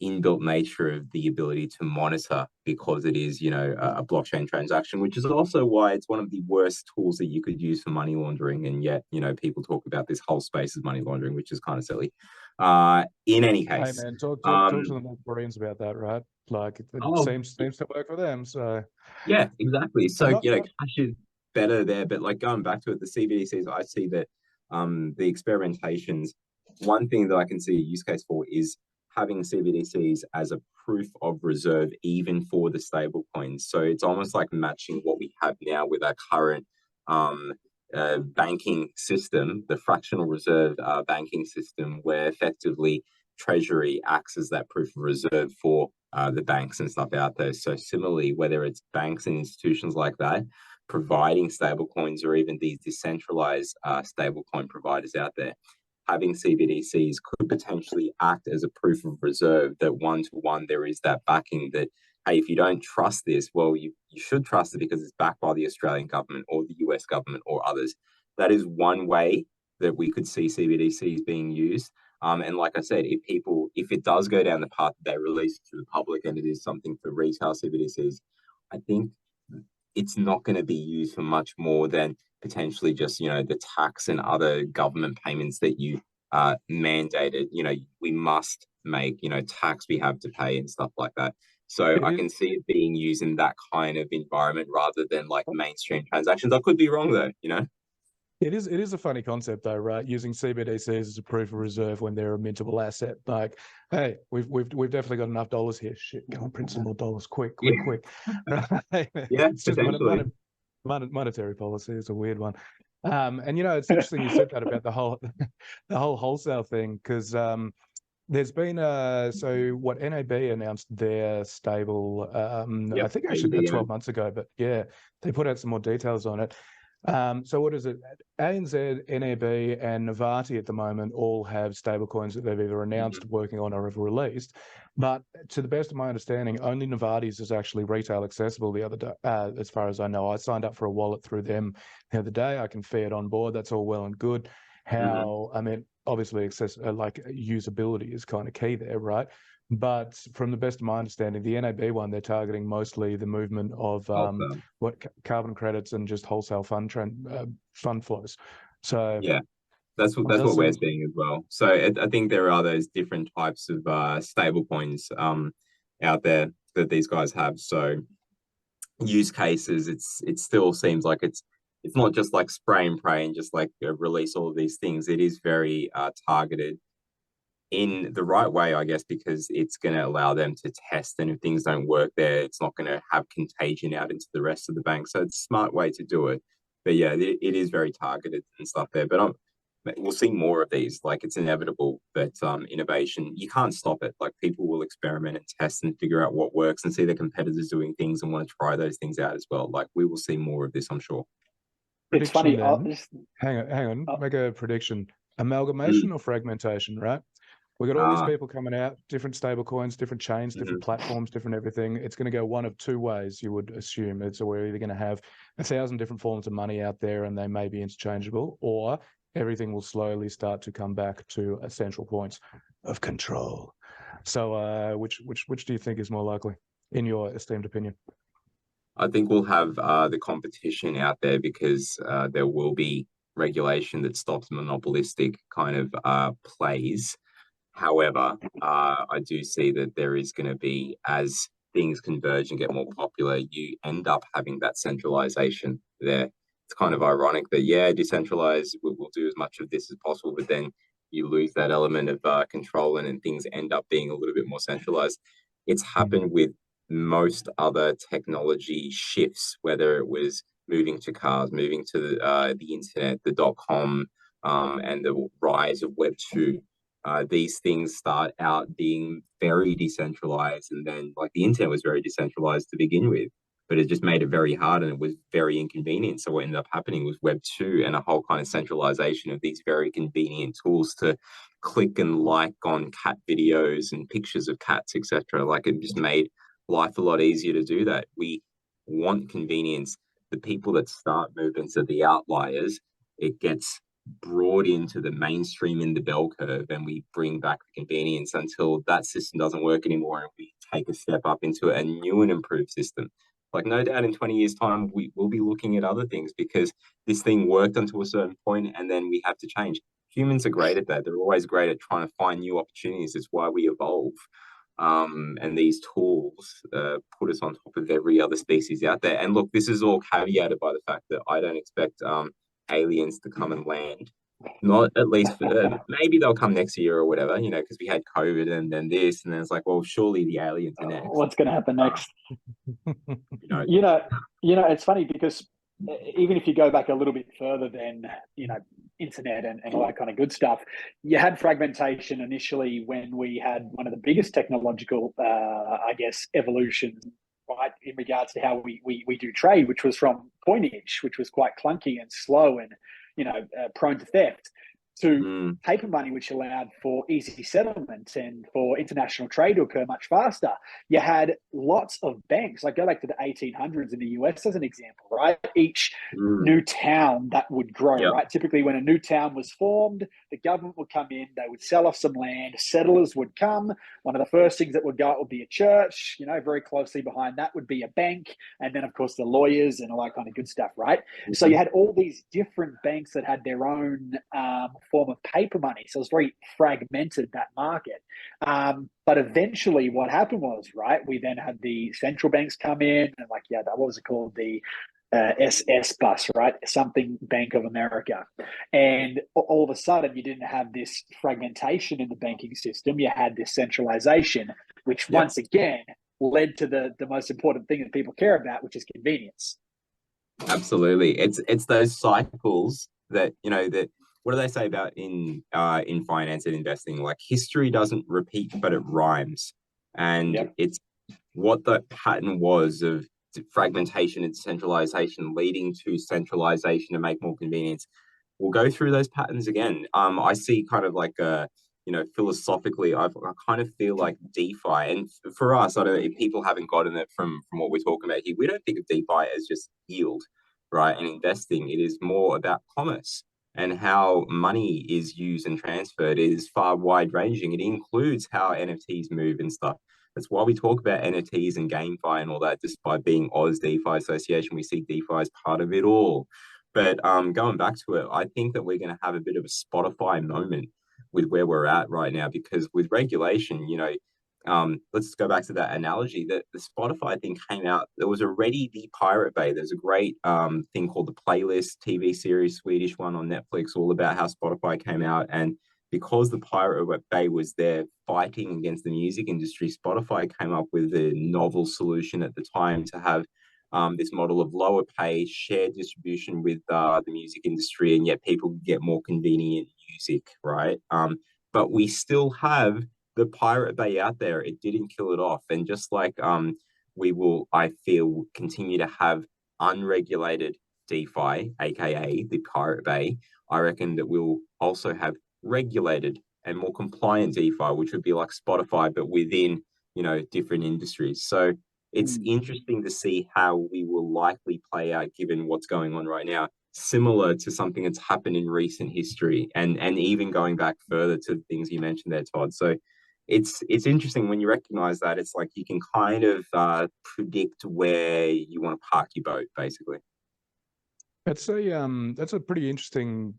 inbuilt nature of the ability to monitor, because it is, a blockchain transaction, which is also why it's one of the worst tools that you could use for money laundering. And yet, people talk about this whole space as money laundering, which is kind of silly. In any case, hey man, talk to the North Koreans about that, right? Like it seems to work for them. So yeah, exactly. So not cash is better there, but like going back to it, the CBDCs, I see that the experimentations. One thing that I can see a use case for is having CBDCs as a proof of reserve, even for the stable coins. So it's almost like matching what we have now with our current banking system, the fractional reserve banking system, where effectively Treasury acts as that proof of reserve for the banks and stuff out there. So similarly, whether it's banks and institutions like that providing stable coins, or even these decentralized stablecoin providers out there, having CBDCs could potentially act as a proof of reserve that one-to-one there is that backing that, hey, if you don't trust this, well, you should trust it because it's backed by the Australian government or the US government or others. That is one way that we could see CBDCs being used. And like I said, if it does go down the path that they release to the public and it is something for retail CBDCs, I think it's not going to be used for much more than potentially just, the tax and other government payments that you mandated. We must make, tax we have to pay and stuff like that. So I can see it being used in that kind of environment rather than like mainstream transactions. I could be wrong though, It is a funny concept though, right? Using CBDCs as a proof of reserve when they're a mintable asset. Like, hey, we've definitely got enough dollars here. Shit, go and print some more dollars, quick. Right? Yeah, It's just monetary policy is a weird one. And it's interesting you said that about the whole wholesale thing, because there's been what NAB announced their stable I think actually about 12 months ago, but yeah, they put out some more details on it. So what is it? ANZ, NAB, and Novarti at the moment all have stablecoins that they've either announced, working on, or have released. But to the best of my understanding, only Novarti's is actually retail accessible the other day, as far as I know. I signed up for a wallet through them the other day. I can fee it on board. That's all well and good. I mean, obviously, usability is kind of key there, right? But from the best of my understanding, the NAB one, they're targeting mostly the movement of carbon credits and just wholesale fund flows. So yeah, that's what we're seeing as well. So I think there are those different types of stable coins out there that these guys have. So use cases, it still seems like it's not just like spray and pray and just like release all of these things. It is very targeted in the right way, I guess, because it's going to allow them to test, and if things don't work there, it's not going to have contagion out into the rest of the bank. So it's a smart way to do it. But yeah, it is very targeted and stuff there. But we'll see more of these. Like, it's inevitable that innovation, you can't stop it. Like, people will experiment and test and figure out what works and see their competitors doing things and want to try those things out as well. Like, we will see more of this, I'm sure. It's funny. Hang on. Make a prediction. Amalgamation or fragmentation, right? We got all these people coming out, different stable coins, different chains, different platforms, different everything. It's going to go one of two ways, you would assume. We're either going to have 1,000 different forms of money out there and they may be interchangeable, or everything will slowly start to come back to a central point of control. So, which do you think is more likely, in your esteemed opinion? I think we'll have the competition out there because there will be regulation that stops monopolistic kind of plays. However, I do see that there is going to be, as things converge and get more popular, you end up having that centralization there. It's kind of ironic that, yeah, decentralized will do as much of this as possible, but then you lose that element of control and things end up being a little bit more centralized. It's happened with most other technology shifts, whether it was moving to cars, moving to the internet, the .com, and the rise of Web 2. These things start out being very decentralized, and then like the internet was very decentralized to begin with, but it just made it very hard and it was very inconvenient. So what ended up happening was Web 2 and a whole kind of centralization of these very convenient tools to click and like on cat videos and pictures of cats, etc. Like it just made life a lot easier to do that. We want convenience. The people that start movements are the outliers. It gets brought into the mainstream in the bell curve, and we bring back the convenience until that system doesn't work anymore, and we take a step up into a new and improved system. Like no doubt in 20 years time we will be looking at other things because this thing worked until a certain point and then we have to change. Humans are great at that. They're always great at trying to find new opportunities. It's why we evolve. And these tools put us on top of every other species out there. And look, this is all caveated by the fact that I don't expect aliens to come and land. Not at least for maybe they'll come next year or whatever, you know, because we had COVID and then this, and then it's like, well, surely the aliens are next. What's going to happen next? You know, It's funny because even if you go back a little bit further than, internet and all that kind of good stuff, you had fragmentation initially when we had one of the biggest technological, evolutions, right, in regards to how we do trade, which was from coinage, which was quite clunky and slow and, prone to theft, to paper money, which allowed for easy settlement and for international trade to occur much faster. You had lots of banks, like go back to the 1800s in the US as an example, right? Each new town that would grow, right? Typically when a new town was formed, the government would come in, they would sell off some land, settlers would come. One of the first things that would go out would be a church, very closely behind that would be a bank. And then of course the lawyers and all that kind of good stuff, right? So you had all these different banks that had their own form of paper money. So it was very fragmented, that market. But eventually what happened was, right, we then had the central banks come in and what was it called? The SS bus, right? Something Bank of America. And all of a sudden you didn't have this fragmentation in the banking system. You had this centralization, which once again led to the most important thing that people care about, which is convenience. Absolutely. It's those cycles that, that what do they say about in finance and investing? Like history doesn't repeat, but it rhymes. And it's what the pattern was of fragmentation and decentralization leading to centralization to make more convenience. We'll go through those patterns again. I see kind of like philosophically, I kind of feel like DeFi, and for us, I don't know if people haven't gotten it from what we're talking about here. We don't think of DeFi as just yield, right? And investing, it is more about commerce. And how money is used and transferred is far wide ranging. It includes how NFTs move and stuff. That's why we talk about NFTs and GameFi and all that. Just by being Aus Defi Association, we see DeFi as part of it all. But going back to it, I think that we're going to have a bit of a Spotify moment with where we're at right now, because with regulation, let's go back to that analogy that the Spotify thing came out. There was already the Pirate Bay. There's a great thing called the Playlist TV series, Swedish one on Netflix, all about how Spotify came out. And because the Pirate Bay was there fighting against the music industry, Spotify came up with a novel solution at the time to have this model of lower pay, shared distribution with the music industry, and yet people get more convenient music, right? But we still have the Pirate Bay out there. It didn't kill it off. And just like we will, I feel, continue to have unregulated DeFi, aka the Pirate Bay, I reckon that we'll also have regulated and more compliant DeFi, which would be like Spotify, but within, different industries. So it's interesting to see how we will likely play out given what's going on right now. similar to something that's happened in recent history, and even going back further to the things you mentioned there, Todd. So it's interesting when you recognize that. It's like you can kind of predict where you want to park your boat, basically. That's a pretty interesting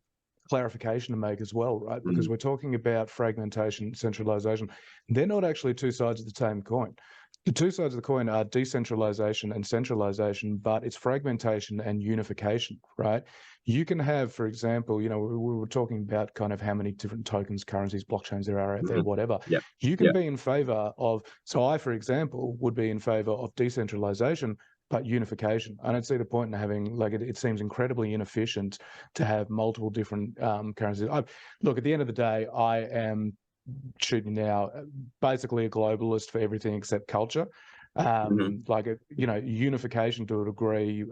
clarification to make as well, right? Because we're talking about fragmentation, centralization. They're not actually two sides of the same coin. The two sides of the coin are decentralization and centralization, but it's fragmentation and unification, right? You can have, for example, we were talking about kind of how many different tokens, currencies, blockchains there are out there, whatever. Yeah. You can be in favor of, so I, for example, would be in favor of decentralization, but unification. I don't see the point in having, like, it seems incredibly inefficient to have multiple different currencies. Look, at the end of the day, I am shooting now basically a globalist for everything except culture. Like, unification to a degree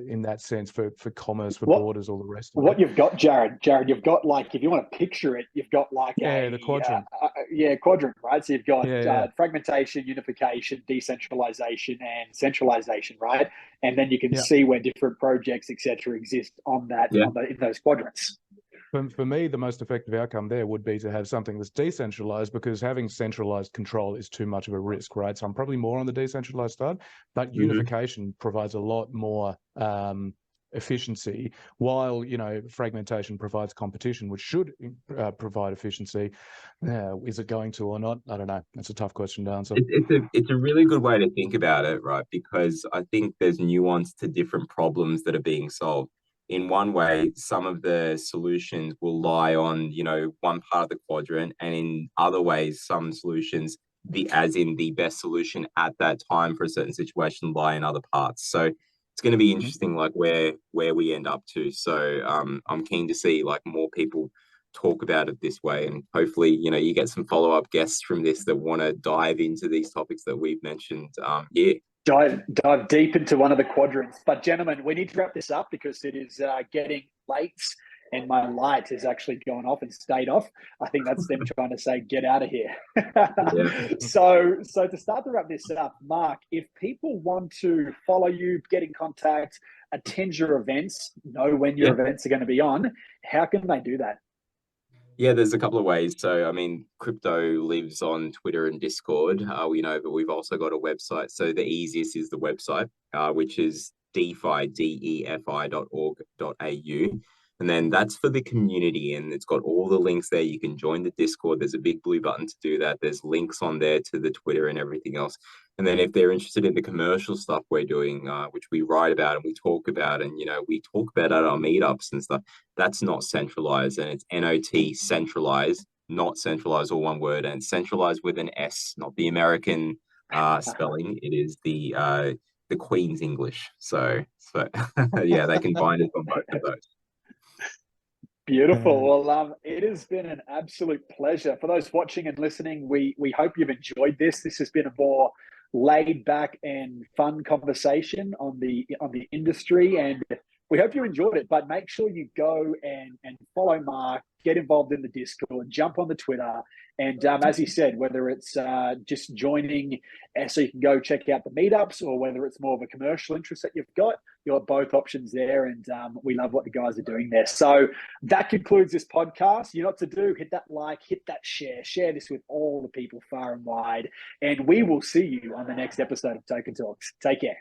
in that sense for commerce, for borders, all the rest of it. What you've got, Jared, you've got, like, if you want to picture it, you've got like the quadrant. Quadrant, right? So you've got fragmentation, unification, decentralization, and centralization, right? And then you can see where different projects, etc., exist on that in those quadrants. For me, the most effective outcome there would be to have something that's decentralized, because having centralized control is too much of a risk, right? So I'm probably more on the decentralized side, but unification provides a lot more efficiency, while fragmentation provides competition, which should provide efficiency. Is it going to or not? I don't know. That's a tough question to answer. It's a really good way to think about it, right? Because I think there's nuance to different problems that are being solved. In one way, some of the solutions will lie on, one part of the quadrant, and in other ways, some solutions, as in the best solution at that time for a certain situation, lie in other parts. So it's going to be interesting, like where we end up to. So I'm keen to see like more people talk about it this way, and hopefully, you get some follow-up guests from this that want to dive into these topics that we've mentioned here. Dive deep into one of the quadrants. But gentlemen, we need to wrap this up because it is getting late and my light has actually gone off and stayed off. I think that's them trying to say, get out of here. So to start to wrap this up, Mark, if people want to follow you, get in contact, attend your events, know when your events are going to be on, how can they do that? Yeah, there's a couple of ways. So, I mean, crypto lives on Twitter and Discord, we know, but we've also got a website. So the easiest is the website, which is defi.org.au. And then that's for the community, and it's got all the links there. You can join the Discord. There's a big blue button to do that. There's links on there to the Twitter and everything else. And then if they're interested in the commercial stuff we're doing, which we write about and we talk about, and, we talk about at our meetups and stuff, that's not centralized, and it's NOT centralized, not centralized, all one word, and centralized with an S, not the American spelling. It is the Queen's English. So yeah, they can find us on both of those. Beautiful. Well, it has been an absolute pleasure. For those watching and listening, we hope you've enjoyed this. This has been a more laid back and fun conversation on the industry, and we hope you enjoyed it. But make sure you go and follow Mark, get involved in the Discord, jump on the Twitter, and as he said, whether it's just joining so you can go check out the meetups, or whether it's more of a commercial interest that you've got both options there, and we love what the guys are doing there. So that concludes this podcast. You know what to do. Hit that like, hit that share this with all the people far and wide, and we will see you on the next episode of Token Talks. Take care.